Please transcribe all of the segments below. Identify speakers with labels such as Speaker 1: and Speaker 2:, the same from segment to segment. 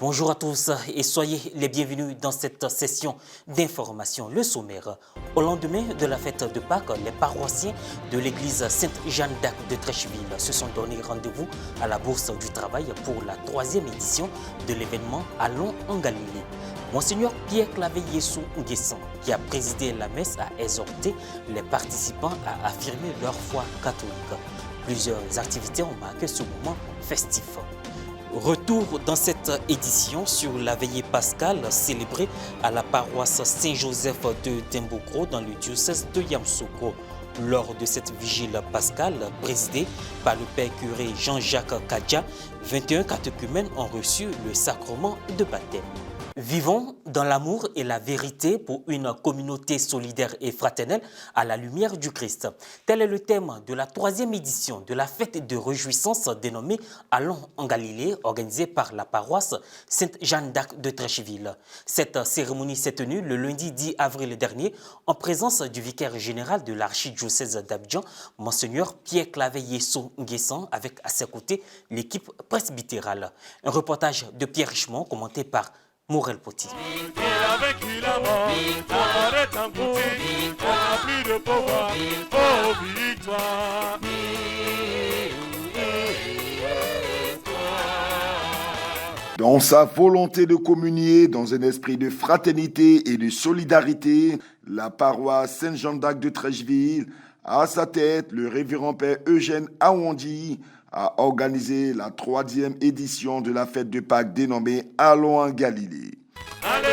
Speaker 1: Bonjour à tous et soyez les bienvenus dans cette session d'information. Le sommaire. Au lendemain de la fête de Pâques, les paroissiens de l'église Sainte-Jeanne d'Arc de Treichville se sont donné rendez-vous à la Bourse du Travail pour la 3e édition de l'événement Allons en Galilée. Monseigneur Pierre-Claver Yessou Nguessan, qui a présidé la messe, a exhorté les participants à affirmer leur foi catholique. Plusieurs activités ont marqué ce moment festif. Retour dans cette édition sur la veillée pascale célébrée à la paroisse Saint-Joseph de Dembokro dans le diocèse de Yamoussoukro. Lors de cette vigile pascale présidée par le père curé Jean-Jacques Kadja, 21 catéchumènes ont reçu le sacrement de baptême. Vivons dans l'amour et la vérité pour une communauté solidaire et fraternelle à la lumière du Christ. Tel est le thème de la 3e édition de la fête de réjouissance dénommée Allons en Galilée, organisée par la paroisse Sainte-Jeanne d'Arc de Treichville. Cette cérémonie s'est tenue le lundi 10 avril dernier en présence du vicaire général de l'archidiocèse d'Abidjan, Monseigneur Pierre-Claver Yessou Nguessan, avec à ses côtés l'équipe presbytérale. Un reportage de Pierre Richemont commenté par Morel Poti.
Speaker 2: Dans sa volonté de communier dans un esprit de fraternité et de solidarité, la paroisse Sainte-Jeanne d'Arc de Treichville, à sa tête le révérend père Eugène Awandi, a organisé la 3e édition de la fête de Pâques dénommée Allons en Galilée.
Speaker 3: Allez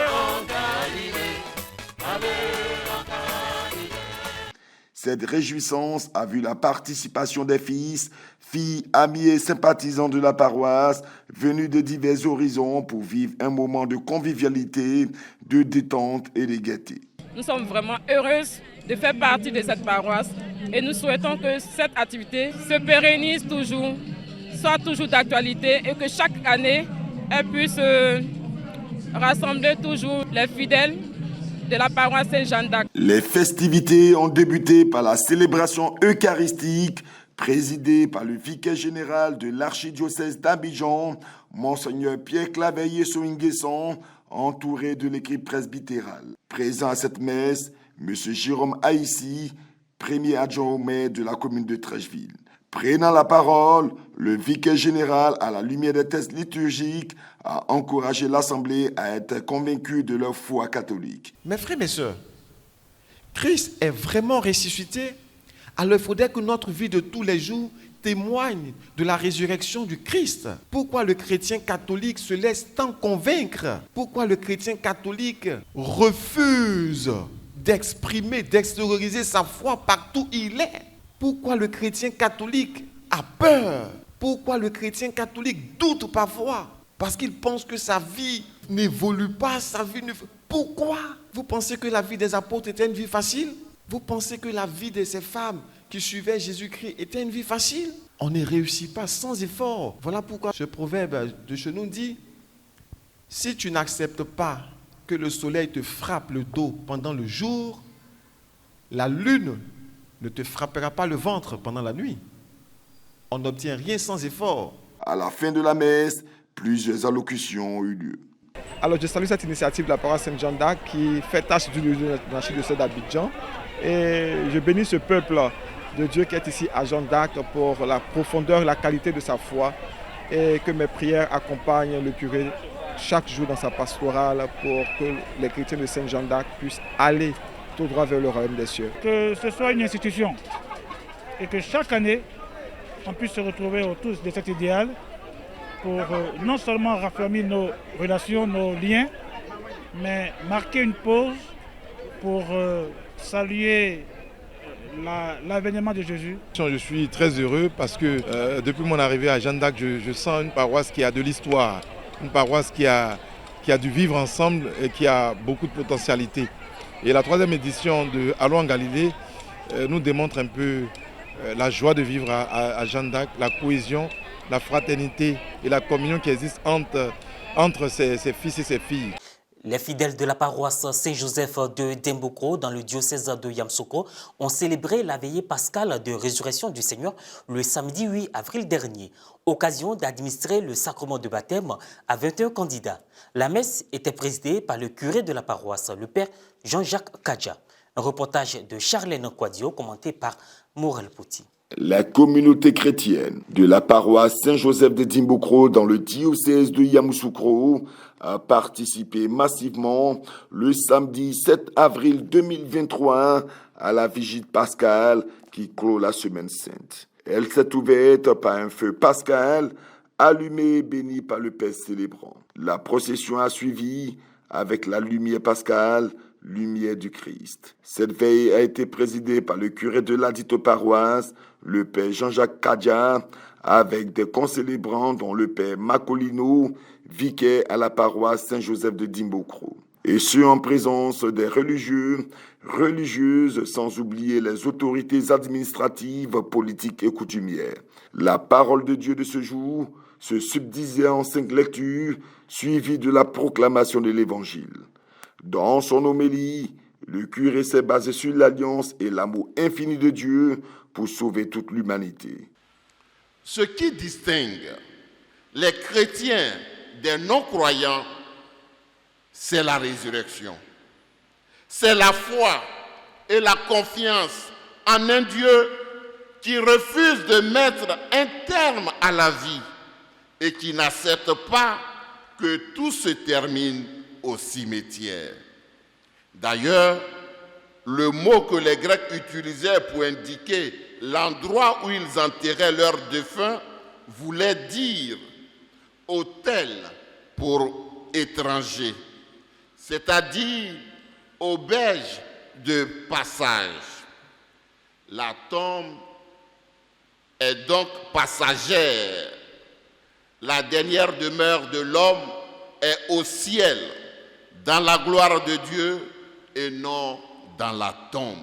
Speaker 3: en Galilée, allez en Galilée.
Speaker 2: Cette réjouissance a vu la participation des fils, filles, amis et sympathisants de la paroisse venus de divers horizons pour vivre un moment de convivialité, de détente et de gaieté.
Speaker 4: Nous sommes vraiment heureuses de faire partie de cette paroisse et nous souhaitons que cette activité se pérennise toujours, soit toujours d'actualité et que chaque année, elle puisse rassembler toujours les fidèles de la paroisse Saint-Jeanne d'Arc.
Speaker 2: Les festivités ont débuté par la célébration eucharistique présidée par le vicaire général de l'archidiocèse d'Abidjan, Monseigneur Pierre-Claver Yessou Nguessan, entouré de l'équipe presbytérale. Présent à cette messe, M. Jérôme Haïssi, premier adjoint au maire de la commune de Treichville. Prenant la parole, le vicaire général, à la lumière des textes liturgiques, a encouragé l'Assemblée à être convaincue de leur foi catholique.
Speaker 5: Mes frères, mes sœurs, Christ est vraiment ressuscité. Alors il faudrait que notre vie de tous les jours témoigne de la résurrection du Christ. Pourquoi le chrétien catholique se laisse tant convaincre? Pourquoi le chrétien catholique refuse d'exprimer, d'extérioriser sa foi partout où il est? Pourquoi le chrétien catholique a peur? Pourquoi le chrétien catholique doute parfois? Parce qu'il pense que sa vie n'évolue pas, sa vie ne... Pourquoi? Vous pensez que la vie des apôtres était une vie facile? Vous pensez que la vie de ces femmes qui suivaient Jésus-Christ était une vie facile? On ne réussit pas sans effort. Voilà pourquoi ce proverbe de chez nous dit, si tu n'acceptes pas que le soleil te frappe le dos pendant le jour, la lune ne te frappera pas le ventre pendant la nuit. On n'obtient rien sans effort.
Speaker 2: À la fin de la messe, plusieurs allocutions ont eu lieu.
Speaker 6: Alors je salue cette initiative de la paroisse Sainte-Jeanne d'Arc qui fait tâche du l'archidiocèse d'Abidjan. Et je bénis ce peuple de Dieu qui est ici à Jeanne d'Arc pour la profondeur et la qualité de sa foi. Et que mes prières accompagnent le curé chaque jour dans sa pastorale pour que les chrétiens de Sainte-Jeanne d'Arc puissent aller tout droit vers le royaume des cieux.
Speaker 7: Que ce soit une institution et que chaque année, on puisse se retrouver autour de cet idéal pour non seulement raffermir nos relations, nos liens, mais marquer une pause pour saluer l'avènement de Jésus.
Speaker 8: Je suis très heureux parce que depuis mon arrivée à Jeanne d'Arc, je sens une paroisse qui a de l'histoire, une paroisse qui a du vivre ensemble et qui a beaucoup de potentialité. Et la 3e édition de Allons en Galilée nous démontre un peu la joie de vivre à Jeanne d'Arc, la cohésion, la fraternité et la communion qui existe entre ses fils et ses filles.
Speaker 1: Les fidèles de la paroisse Saint-Joseph de Dembokro dans le diocèse de Yamoussoukro ont célébré la veillée pascale de résurrection du Seigneur le samedi 8 avril dernier, occasion d'administrer le sacrement de baptême à 21 candidats. La messe était présidée par le curé de la paroisse, le père Jean-Jacques Kadja. Un reportage de Charlène Kouadio commenté par Morel Pouti.
Speaker 2: La communauté chrétienne de la paroisse Saint-Joseph de Dembokro dans le diocèse de Yamoussoukro a participé massivement le samedi 7 avril 2023 à la vigile pascale qui clôt la semaine sainte. Elle s'est ouverte par un feu pascal allumé et béni par le Père célébrant. La procession a suivi avec la lumière pascale, lumière du Christ. Cette veille a été présidée par le curé de la dite paroisse, le père Jean-Jacques Kadja, avec des concélébrants dont le père Macolino, vicaire à la paroisse Saint-Joseph de Dembokro. Et ce en présence des religieux, religieuses, sans oublier les autorités administratives, politiques et coutumières. La parole de Dieu de ce jour se subdisait en 5 lectures, suivies de la proclamation de l'Évangile. Dans son homélie, le curé s'est basé sur l'alliance et l'amour infini de Dieu pour sauver toute l'humanité.
Speaker 3: Ce qui distingue les chrétiens des non-croyants, c'est la résurrection. C'est la foi et la confiance en un Dieu qui refuse de mettre un terme à la vie et qui n'accepte pas que tout se termine au cimetière. D'ailleurs, le mot que les Grecs utilisaient pour indiquer l'endroit où ils enterraient leurs défunts voulait dire autel pour étrangers, c'est-à-dire auberge de passage. La tombe est donc passagère. La dernière demeure de l'homme est au ciel, dans la gloire de Dieu et non dans la tombe.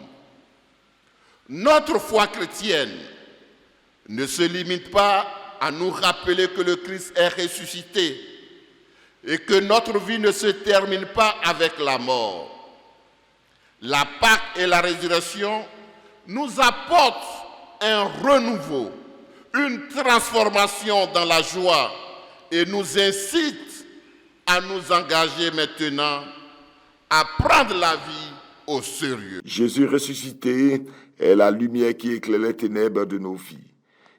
Speaker 3: Notre foi chrétienne ne se limite pas à nous rappeler que le Christ est ressuscité et que notre vie ne se termine pas avec la mort. La Pâque et la résurrection nous apportent un renouveau, une transformation dans la joie et nous incitent à nous engager maintenant à prendre la vie au sérieux.
Speaker 2: Jésus ressuscité est la lumière qui éclaire les ténèbres de nos vies.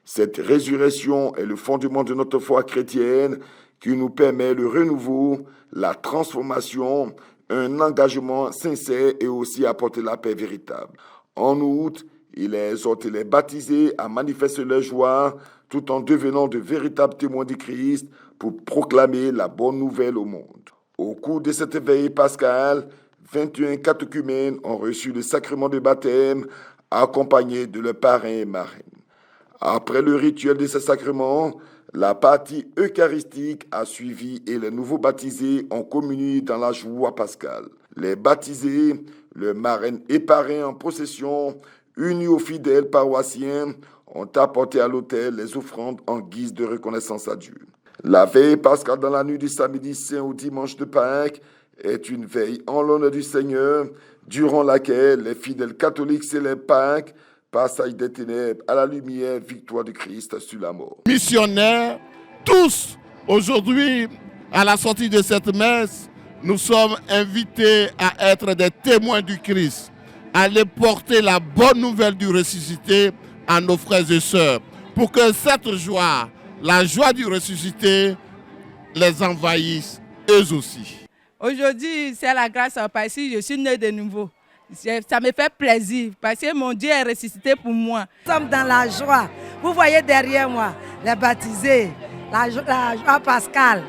Speaker 2: Cette résurrection est le fondement de notre foi chrétienne qui nous permet le renouveau, la transformation, un engagement sincère et aussi apporter la paix véritable. En outre, il exhorte les baptisés à manifester leur joie tout en devenant de véritables témoins du Christ pour proclamer la bonne nouvelle au monde. Au cours de cette veille pascale, 21 catéchumènes ont reçu le sacrement de baptême accompagnés de leurs parrains et marraines. Après le rituel de ce sacrement, la partie eucharistique a suivi et les nouveaux baptisés ont communié dans la joie pascale. Les baptisés, le marraine et parrain en procession, unis aux fidèles paroissiens, ont apporté à l'autel les offrandes en guise de reconnaissance à Dieu. La veille pascale dans la nuit du samedi saint au dimanche de Pâques est une veille en l'honneur du Seigneur, durant laquelle les fidèles catholiques célèbrent Pâques, passage des ténèbres à la lumière, victoire de Christ sur la mort.
Speaker 3: Missionnaires, tous, aujourd'hui, à la sortie de cette messe, nous sommes invités à être des témoins du Christ, à aller porter la bonne nouvelle du ressuscité à nos frères et sœurs, pour que cette joie, la joie du ressuscité, les envahisse eux aussi.
Speaker 9: Aujourd'hui, c'est la grâce parce que je suis né de nouveau. Ça me fait plaisir parce que mon Dieu est ressuscité pour moi.
Speaker 10: Nous sommes dans la joie. Vous voyez derrière moi les baptisés, la joie pascale.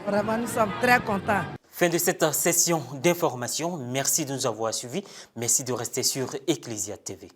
Speaker 10: Vraiment, nous sommes très contents.
Speaker 1: Fin de cette session d'information. Merci de nous avoir suivis. Merci de rester sur Ecclesia TV.